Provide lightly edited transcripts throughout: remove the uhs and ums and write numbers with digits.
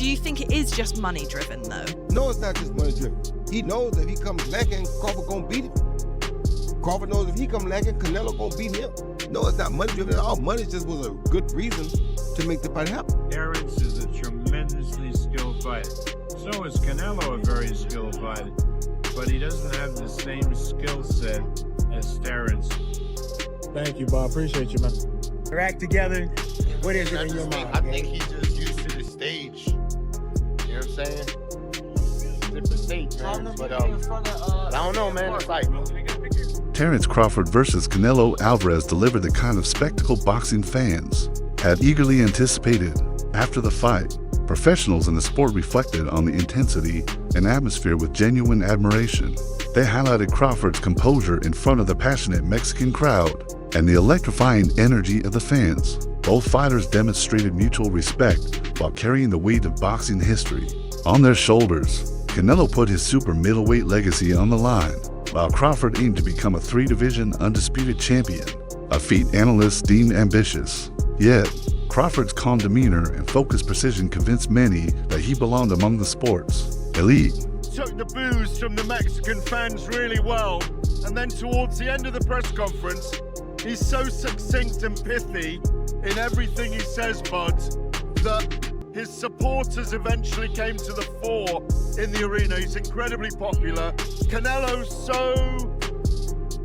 Do you think it is just money driven though? No, it's not just money driven. He knows that if he comes lacking, Crawford gonna beat him. Crawford knows if he comes lacking, Canelo gonna beat him. No, it's not money driven at all. Money just was a good reason to make the fight happen. Terence is a tremendously skilled fighter. So is Canelo a very skilled fighter, but he doesn't have the same skill set as Terence. Thank you, Bob. Appreciate you, man. We're act together. What is it in your mind? I think he's just used to the stage. You know what I'm saying? Different stage, man. But I don't know, man. It's like Terence Crawford versus Canelo Alvarez delivered the kind of spectacle boxing fans had eagerly anticipated. After the fight, professionals in the sport reflected on the intensity and atmosphere with genuine admiration. They highlighted Crawford's composure in front of the passionate Mexican crowd and the electrifying energy of the fans. Both fighters demonstrated mutual respect while carrying the weight of boxing history on their shoulders. Canelo put his super middleweight legacy on the line, while Crawford aimed to become a three-division undisputed champion, a feat analysts deemed ambitious. Yet, Crawford's calm demeanor and focused precision convinced many that he belonged among the sport's elite. Took the boos from the Mexican fans really well, and then towards the end of the press conference, he's so succinct and pithy in everything he says, Bud, that his supporters eventually came to the fore in the arena. He's incredibly popular. Canelo's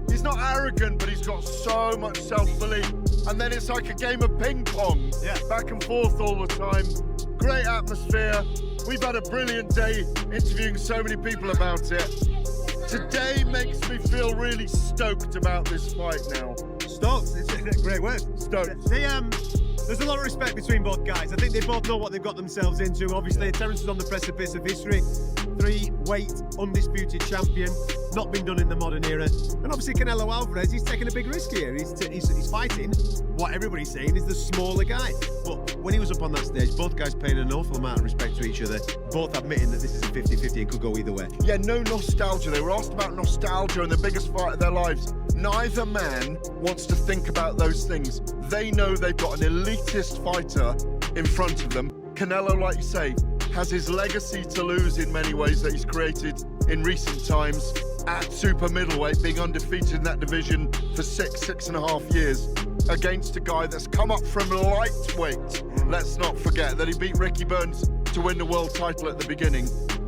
he's not arrogant, but he's got so much self-belief. And then it's like a game of ping pong, back and forth all the time. Great atmosphere. We've had a brilliant day interviewing so many people about it. Today makes me feel really stoked about this fight now. Stoked? It's a great word. Stoked. There's a lot of respect between both guys. I think they both know what they've got themselves into. Obviously, Terence is on the precipice of history. Three-weight undisputed champion, not been done in the modern era. And obviously Canelo Alvarez, he's taking a big risk here. He's fighting what everybody's saying is the smaller guy. But when he was up on that stage, both guys paying an awful amount of respect to each other, both admitting that this is a 50-50 and could go either way. Yeah, no nostalgia. They were asked about nostalgia and the biggest fight of their lives. Neither man wants to think about those things. They know they've got an elitist fighter in front of them. Canelo, like you say, has his legacy to lose in many ways that he's created in recent times at super middleweight, being undefeated in that division for 6.5 years against a guy that's come up from lightweight. Let's not forget that he beat Ricky Burns to win the world title at the beginning.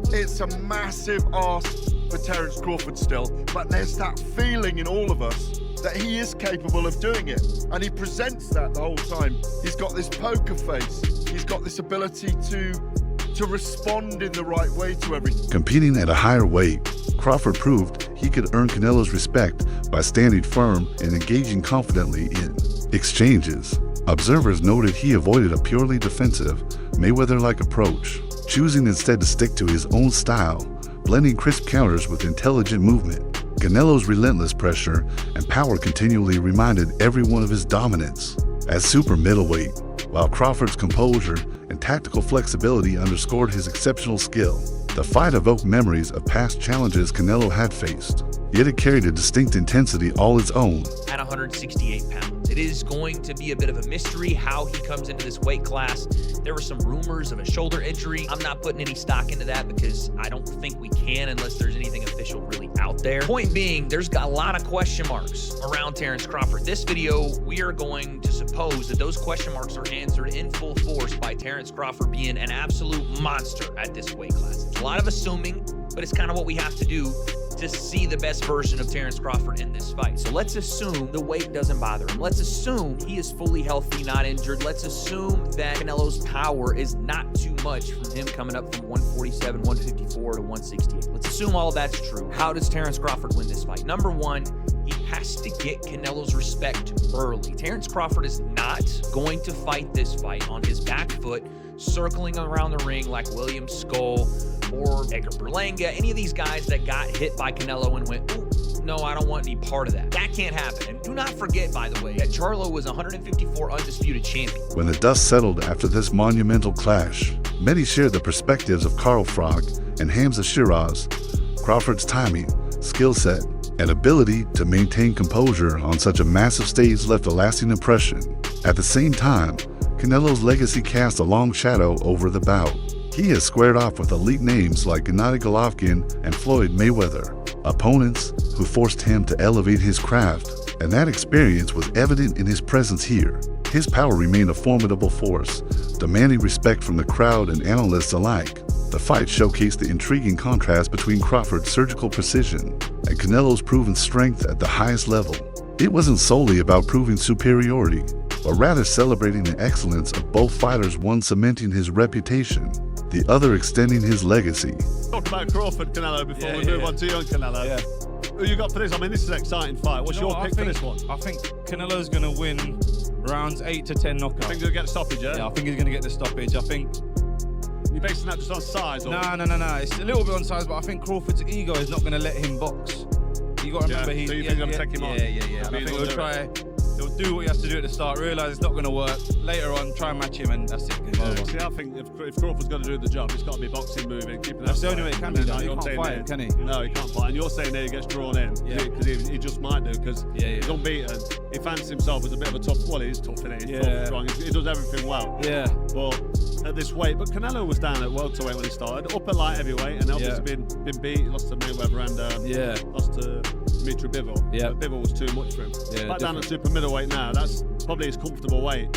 It's a massive ask for Terence Crawford still, but there's that feeling in all of us that he is capable of doing it, and he presents that the whole time. He's got this poker face. He's got this ability to respond in the right way to everything. Competing at a higher weight, Crawford proved he could earn Canelo's respect by standing firm and engaging confidently in exchanges. Observers noted he avoided a purely defensive, Mayweather-like approach, choosing instead to stick to his own style, blending crisp counters with intelligent movement. Canelo's relentless pressure and power continually reminded everyone of his dominance as super middleweight, while Crawford's composure and tactical flexibility underscored his exceptional skill. The fight evoked memories of past challenges Canelo had faced, yet it carried a distinct intensity all its own. At 168 pounds, it is going to be a bit of a mystery how he comes into this weight class. There were some rumors of a shoulder injury. I'm not putting any stock into that because I don't think we can unless there's anything official really out there. Point being, there's got a lot of question marks around Terence Crawford. This video, we are going to suppose that those question marks are answered in full force by Terence Crawford being an absolute monster at this weight class. It's a lot of assuming, but it's kind of what we have to do to see the best version of Terence Crawford in this fight. So let's assume the weight doesn't bother him. Let's assume he is fully healthy, not injured. Let's assume that Canelo's power is not too much from him coming up from 147, 154 to 168. Let's assume all that's true. How does Terence Crawford win this fight? Number one, he has to get Canelo's respect early. Terence Crawford is not going to fight this fight on his back foot, circling around the ring like William Skull or Edgar Berlanga, any of these guys that got hit by Canelo and went, ooh, no, I don't want any part of that. That can't happen. And do not forget, by the way, that Charlo was 154 undisputed champion. When the dust settled after this monumental clash, many shared the perspectives of Carl Frog and Hamza Shiraz. Crawford's timing, skill set, and ability to maintain composure on such a massive stage left a lasting impression. At the same time, Canelo's legacy cast a long shadow over the bout. He has squared off with elite names like Gennady Golovkin and Floyd Mayweather, opponents who forced him to elevate his craft, and that experience was evident in his presence here. His power remained a formidable force, demanding respect from the crowd and analysts alike. The fight showcased the intriguing contrast between Crawford's surgical precision and Canelo's proven strength at the highest level. It wasn't solely about proving superiority, but rather celebrating the excellence of both fighters, one cementing his reputation, the other extending his legacy. Talk about Crawford, Canelo, before we move on to young Canelo. Yeah. Who you got for this? I mean, this is an exciting fight. What's your pick for this one? I think Canelo's going to win rounds 8 to 10 knockout. I think he'll get a stoppage, yeah? Yeah, I think he's going to get the stoppage. I think... You're basing that just on size? Or? No. It's a little bit on size, but I think Crawford's ego is not going to let him box. You got to remember, so you think I'm taking him on? Yeah. I think he'll do what he has to do at the start, realise it's not going to work. Later on, try and match him, and that's it. Game over. See, I think if Crawford's got to do the job, it's got to be boxing moving, keeping That's the only way it can be done. He can't fight him, can he? No, he can't fight. And you're saying there he gets drawn in, because he just might do, because he's unbeaten. He fancies himself as a bit of a tough, well, he is tough, isn't he? He's tough, strong. He does everything well. Yeah. But at this weight, but Canelo was down at welterweight when he started, up at light heavyweight, and obviously been beat, lost to Mayweather and lost to Dimitri Bivol. Yeah. But Bivol was too much for him. Yeah, Back down at super middleweight now, that's probably his comfortable weight.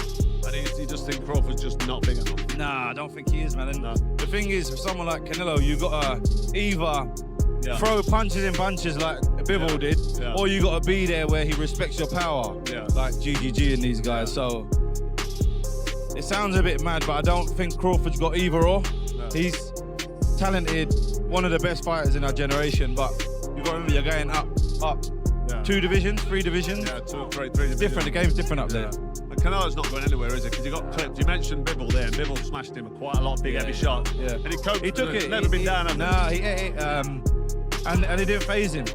And he just think Crawford's just not big enough. Nah, I don't think he is, man. And No. the thing is, for someone like Canelo, you got to either throw punches in bunches like Bivol did, or you got to be there where he respects your power, like GGG and these guys. So it sounds a bit mad, but I don't think Crawford's got either or. No. He's talented, one of the best fighters in our generation, but you've got to remember you're going up. 2 divisions, 3 divisions. Yeah, 2 or 3 divisions. Different, the game's different up there. And Canelo's not going anywhere, is it? Because he got clipped. You mentioned Bivol there, and Bivol smashed him quite a lot of big heavy shots. Yeah. And he coped. He took it. Never been down. Nah, and it didn't phase him.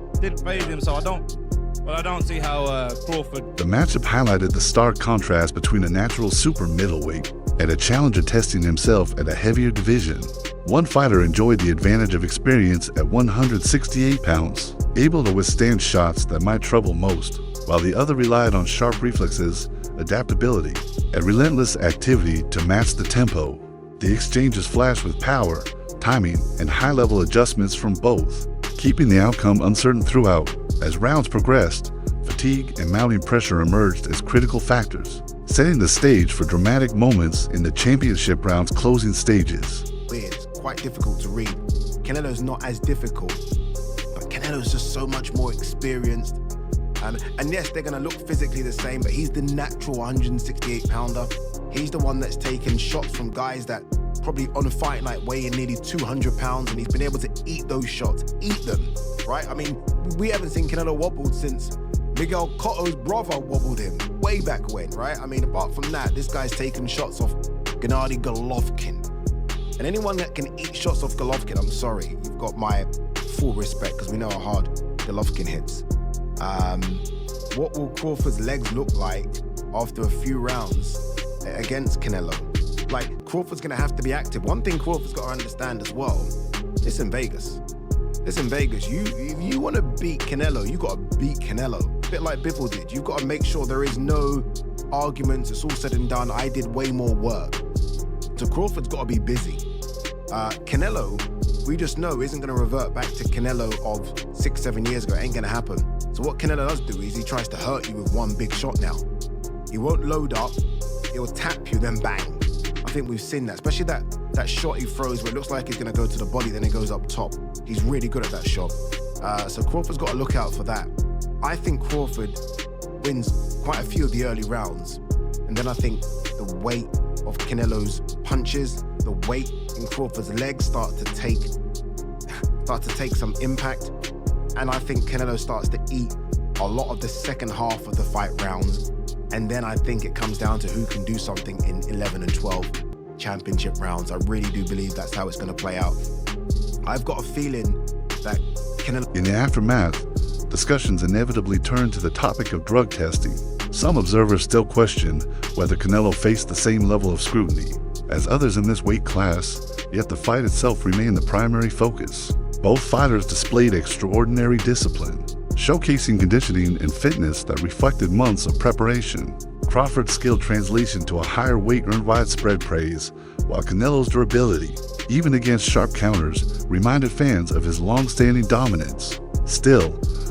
So I don't see how Crawford. The matchup highlighted the stark contrast between a natural super middleweight and a challenger testing himself at a heavier division. One fighter enjoyed the advantage of experience at 168 pounds, able to withstand shots that might trouble most, while the other relied on sharp reflexes, adaptability, and relentless activity to match the tempo. The exchanges flashed with power, timing, and high-level adjustments from both, keeping the outcome uncertain throughout. As rounds progressed, fatigue and mounting pressure emerged as critical factors, setting the stage for dramatic moments in the championship round's closing stages. It's quite difficult to read. Canelo's not as difficult, but Canelo's just so much more experienced. And yes, they're gonna look physically the same, but he's the natural 168 pounder. He's the one that's taken shots from guys that probably on a fight night weigh in nearly 200 pounds, and he's been able to eat those shots, eat them, right? I mean, we haven't seen Canelo wobbled since Miguel Cotto's brother wobbled him way back when, right? I mean, apart from that, this guy's taken shots off Gennady Golovkin. And anyone that can eat shots off Golovkin, I'm sorry, you've got my full respect, because we know how hard Golovkin hits. What will Crawford's legs look like after a few rounds against Canelo? Like, Crawford's gonna have to be active. One thing Crawford's got to understand as well, it's in Vegas. It's in Vegas. If you want to beat Canelo, you got to beat Canelo. A bit like Bivol did. You've got to make sure there is no arguments. It's all said and done. I did way more work. So Crawford's got to be busy. Canelo, we just know, isn't going to revert back to Canelo of 6-7 years ago. It ain't going to happen. So what Canelo does do is he tries to hurt you with one big shot now. He won't load up. He'll tap you, then bang. I think we've seen that, especially that shot he throws where it looks like he's going to go to the body, then it goes up top. He's really good at that shot. So Crawford's got to look out for that. I think Crawford wins quite a few of the early rounds. And then I think the weight of Canelo's punches, the weight in Crawford's legs start to take some impact. And I think Canelo starts to eat a lot of the second half of the fight rounds. And then I think it comes down to who can do something in 11 and 12 championship rounds. I really do believe that's how it's going to play out. I've got a feeling that Canelo... In the aftermath, discussions inevitably turned to the topic of drug testing. Some observers still question whether Canelo faced the same level of scrutiny as others in this weight class, yet the fight itself remained the primary focus. Both fighters displayed extraordinary discipline, showcasing conditioning and fitness that reflected months of preparation. Crawford's skill translation to a higher weight earned widespread praise, while Canelo's durability even against sharp counters, reminded fans of his long-standing dominance. Still,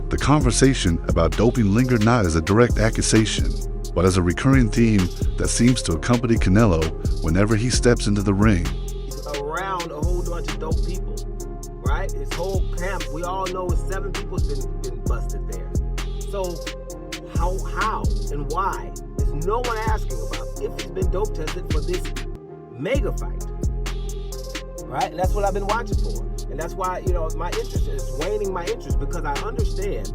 the conversation about doping lingered not as a direct accusation, but as a recurring theme that seems to accompany Canelo whenever he steps into the ring. He's around a whole bunch of dope people, right? His whole camp, we all know 7 people's been busted there. So how and why? There's no one asking about if he's been dope tested for this mega fight, right? And that's what I've been watching for. And that's why, my interest is waning my interest, because I understand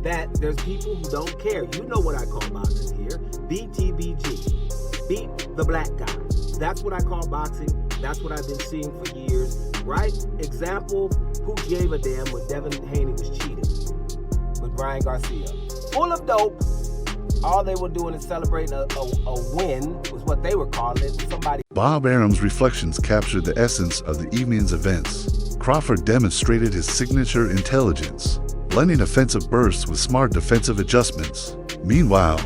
that there's people who don't care. You know what I call boxing here. BTBG. Beat the black guy. That's what I call boxing. That's what I've been seeing for years, right? Example, who gave a damn when Devin Haney was cheating with Ryan Garcia? Full of dope. All they were doing is celebrating a win, was what they were calling it. Somebody. Bob Arum's reflections captured the essence of the evening's events. Crawford demonstrated his signature intelligence, blending offensive bursts with smart defensive adjustments. Meanwhile,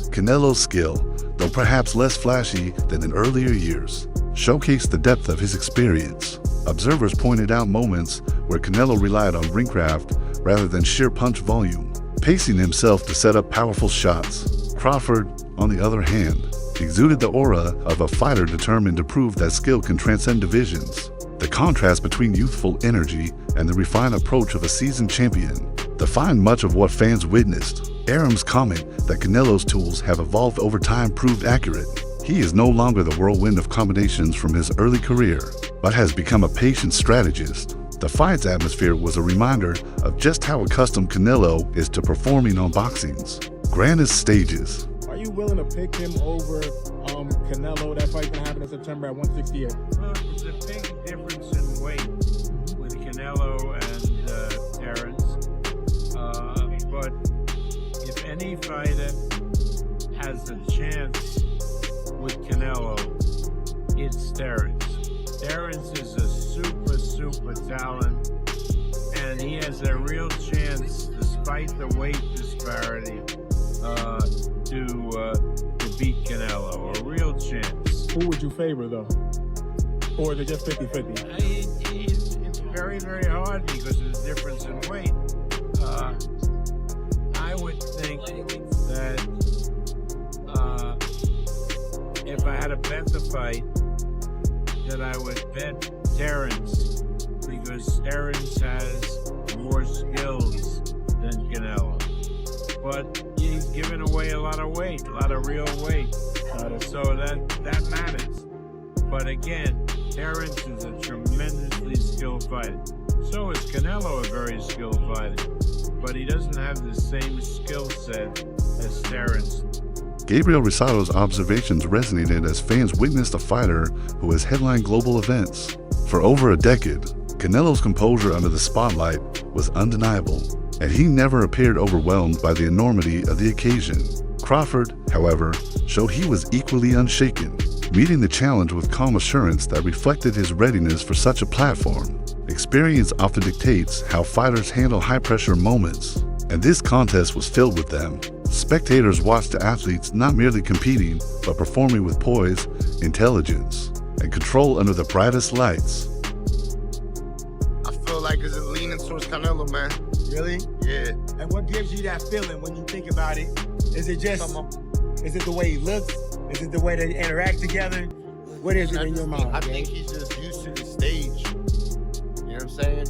Canelo's skill, though perhaps less flashy than in earlier years, showcased the depth of his experience. Observers pointed out moments where Canelo relied on ringcraft rather than sheer punch volume, pacing himself to set up powerful shots. Crawford, on the other hand, exuded the aura of a fighter determined to prove that skill can transcend divisions. The contrast between youthful energy and the refined approach of a seasoned champion defined much of what fans witnessed. Arum's comment that Canelo's tools have evolved over time proved accurate. He is no longer the whirlwind of combinations from his early career, but has become a patient strategist. The fight's atmosphere was a reminder of just how accustomed Canelo is to performing on boxing's grandest stages. Are you willing to pick him over Canelo? That fight's gonna happen in September at 168. Well, there's a big difference in weight with Canelo and Terence. But if any fighter has a chance with Canelo, it's Terence. Terence is a super talent, and he has a real chance, despite the weight disparity, to beat Canelo. A real chance. Who would you favor, though? Or is it just 50-50? It's very, very hard because of the difference in weight. I would think that if I had to bet the fight, that I would bet Terence, because Terence has more skills than Canelo. But he's given away a lot of weight, a lot of real weight. So that matters. But again, Terence is a tremendously skilled fighter. So is Canelo a very skilled fighter. But he doesn't have the same skill set as Terence. Gabriel Rosato's observations resonated as fans witnessed a fighter who has headlined global events. For over a decade, Canelo's composure under the spotlight was undeniable, and he never appeared overwhelmed by the enormity of the occasion. Crawford, however, showed he was equally unshaken, meeting the challenge with calm assurance that reflected his readiness for such a platform. Experience often dictates how fighters handle high-pressure moments, and this contest was filled with them. Spectators watched the athletes not merely competing, but performing with poise, intelligence, and control under the brightest lights. I feel like it's leaning towards Canelo, man. Really? Yeah. And what gives you that feeling when you think about it? Is it the way he looks? Is it the way they interact together? What is it in your mind? I think he's just used to the stage. You know what I'm saying?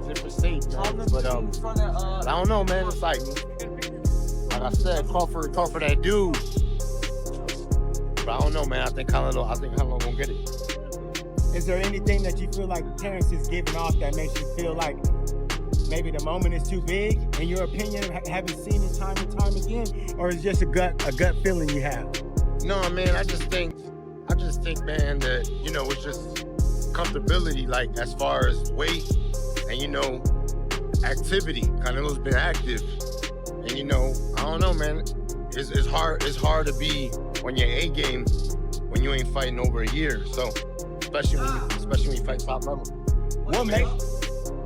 Different stage, man. But I don't know, man. It's like I said, Crawford that dude. But I don't know, man. I think Canelo gonna get it. Is there anything that you feel like Terence is giving off that makes you feel like maybe the moment is too big, in your opinion, having seen it time and time again, or is it just a gut feeling you have? No, man. I just think, man, that it's just comfortability, like as far as weight and activity. Canelo's been active, and I don't know, man. It's hard to be on your A game when you ain't fighting over a year. So especially when you fight top level.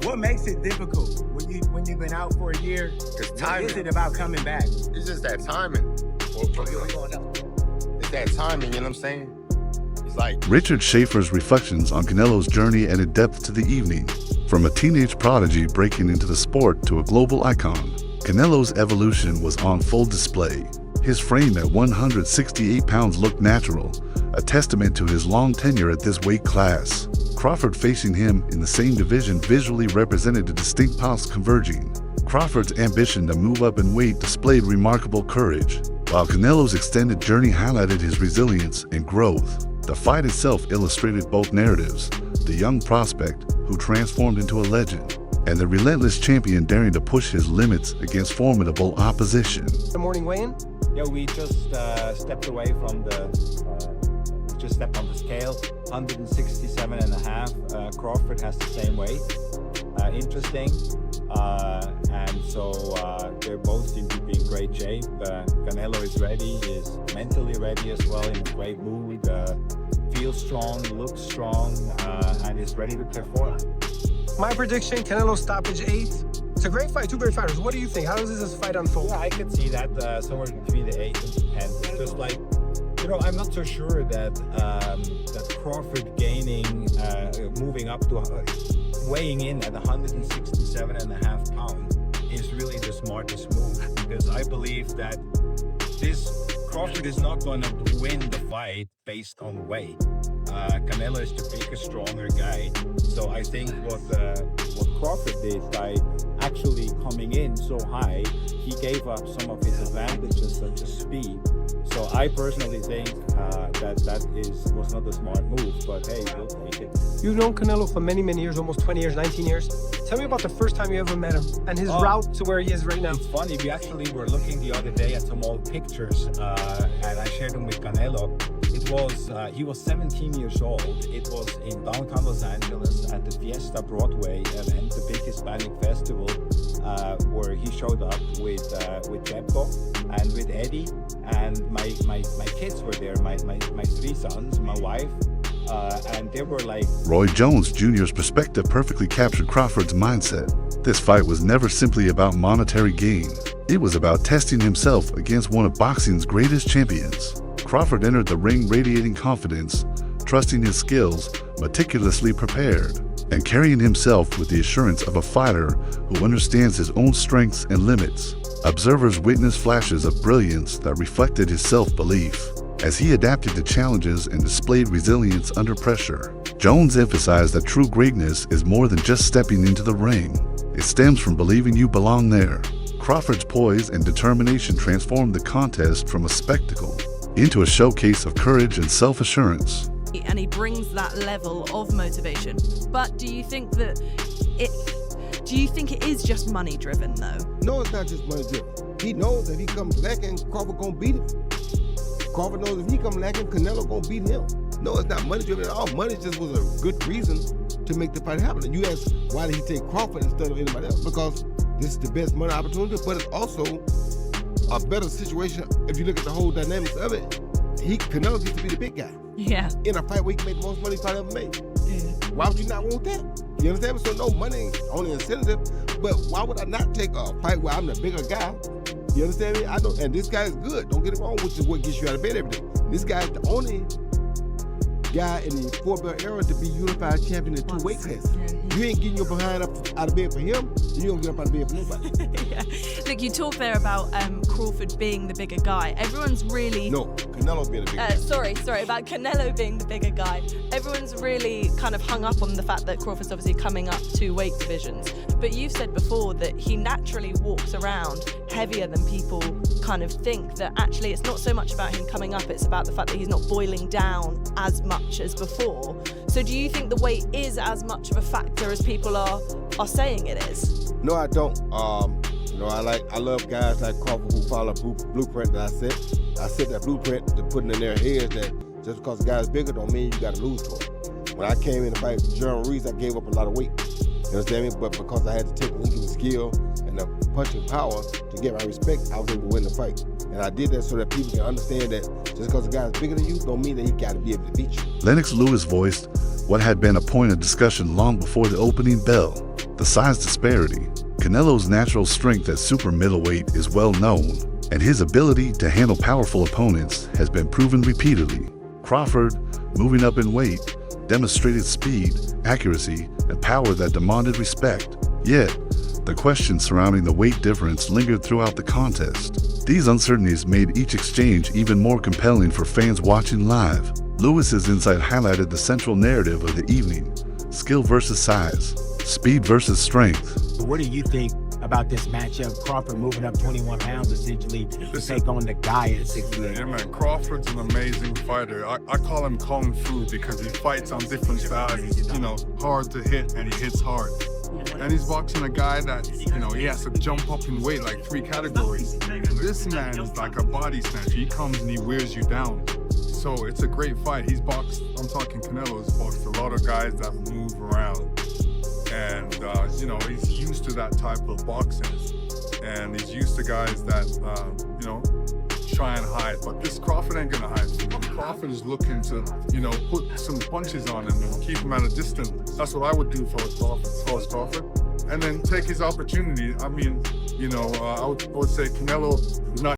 What makes it difficult when you've been out for a year? It's timing. What is it about coming back? It's just that timing. It's that timing, you know what I'm saying? Like Richard Schaefer's reflections on Canelo's journey added depth to the evening. From a teenage prodigy breaking into the sport to a global icon, Canelo's evolution was on full display. His frame at 168 pounds looked natural, a testament to his long tenure at this weight class. Crawford facing him in the same division visually represented the distinct paths converging. Crawford's ambition to move up in weight displayed remarkable courage, while Canelo's extended journey highlighted his resilience and growth. The fight itself illustrated both narratives: the young prospect who transformed into a legend, and the relentless champion daring to push his limits against formidable opposition. The morning weigh-in? Yeah, we just stepped away from just stepped on the scale, 167.5. Crawford has the same weight. Interesting. And so they both seem to be in great shape. Canelo is ready, is mentally ready as well, in a great mood, feels strong, looks strong, and is ready to perform. My prediction, Canelo stoppage 8. It's a great fight, two great fighters. What do you think? How does this fight unfold? Yeah, I could see that somewhere between the 8 and 10. It's just like, you know, I'm not so sure that that Crawford gaining, moving up to weighing in at 167.5 pounds is really the smartest move, because I believe that Crawford is not going to win the fight based on weight. Canelo is the bigger, stronger guy. So I think what Crawford did by actually coming in so high, he gave up some of his advantages, such as speed. So I personally think that was not a smart move, but hey, we'll take it. You've known Canelo for many, many years, almost 20 years, 19 years. Tell me about the first time you ever met him and his route to where he is right now. It's funny, we actually were looking the other day at some old pictures, and I shared them with Canelo. He was 17 years old. It was in downtown Los Angeles at the Fiesta Broadway event, the big Hispanic festival, where he showed up with Jeppo and with Eddie, and my kids were there, my 3 sons, my wife, and they were like... Roy Jones Jr.'s perspective perfectly captured Crawford's mindset. This fight was never simply about monetary gain. It was about testing himself against one of boxing's greatest champions. Crawford entered the ring radiating confidence, trusting his skills, meticulously prepared, and carrying himself with the assurance of a fighter who understands his own strengths and limits. Observers witnessed flashes of brilliance that reflected his self-belief. As he adapted to challenges and displayed resilience under pressure, Jones emphasized that true greatness is more than just stepping into the ring. It stems from believing you belong there. Crawford's poise and determination transformed the contest from a spectacle into a showcase of courage and self-assurance. And he brings that level of motivation. But do you think it is just money driven though? No, it's not just money driven. He knows if he comes lacking, Crawford gonna beat him. Crawford knows if he comes lacking, Canelo gonna beat him. No, it's not money driven at all. Money just was a good reason to make the fight happen. And you ask, why did he take Crawford instead of anybody else? Because this is the best money opportunity, but it's also a better situation if you look at the whole dynamics of it. Canelo gets to be the big guy. Yeah. In a fight where he can make the most money he probably ever made. Yeah. Why would you not want that? You understand? So no, money ain't only incentive, but why would I not take a fight where I'm the bigger guy? You understand me? I know, and this guy is good. Don't get it wrong, which is what gets you out of bed every day. This guy is the only guy in the 4-belt era to be unified champion in 2 weight classes. You ain't getting your behind up out of bed for him, you don't get up out of bed for nobody. Yeah. Look, you talk there about Crawford being the bigger guy. Everyone's really... No, Canelo being the bigger guy. Sorry, about Canelo being the bigger guy. Everyone's really kind of hung up on the fact that Crawford's obviously coming up 2 weight divisions. But you've said before that he naturally walks around heavier than people kind of think, that actually it's not so much about him coming up, it's about the fact that he's not boiling down as much as before. So do you think the weight is as much of a factor as people are saying it is? No, I don't. You know, I love guys like Crawford who follow blueprint that I set. I set that blueprint to put in their heads that just because the guy's bigger don't mean you got to lose to him. When I came in to fight Jerome Reese, I gave up a lot of weight. You understand me? But because I had the technique and the skill and the punching power to get my respect, I was able to win the fight. And I did that so that people can understand that just because the guy's bigger than you don't mean that he got to be able to beat you. Lennox Lewis voiced what had been a point of discussion long before the opening bell: the size disparity. Canelo's natural strength at super middleweight is well known, and his ability to handle powerful opponents has been proven repeatedly. Crawford, moving up in weight, demonstrated speed, accuracy, and power that demanded respect. Yet, the questions surrounding the weight difference lingered throughout the contest. These uncertainties made each exchange even more compelling for fans watching live. Lewis's insight highlighted the central narrative of the evening: skill versus size, speed versus strength. What do you think about this matchup? Crawford moving up 21 pounds essentially to take on the guy at 68. Yeah, man, Crawford's an amazing fighter. I call him Kung Fu because he fights on different styles. He's, hard to hit, and he hits hard. And he's boxing a guy that, he has to jump up in weight like 3 categories. This man is like a body snatcher. He comes and he wears you down. So it's a great fight. He's boxed, I'm talking Canelo's boxed a lot of guys that move around. And, he's used to that type of boxing. And he's used to guys that, try and hide. But this Crawford ain't gonna hide from him. Crawford is looking to, put some punches on him and keep him at a distance. That's what I would do for Crawford. And then take his opportunity. I mean, I would say Canelo is not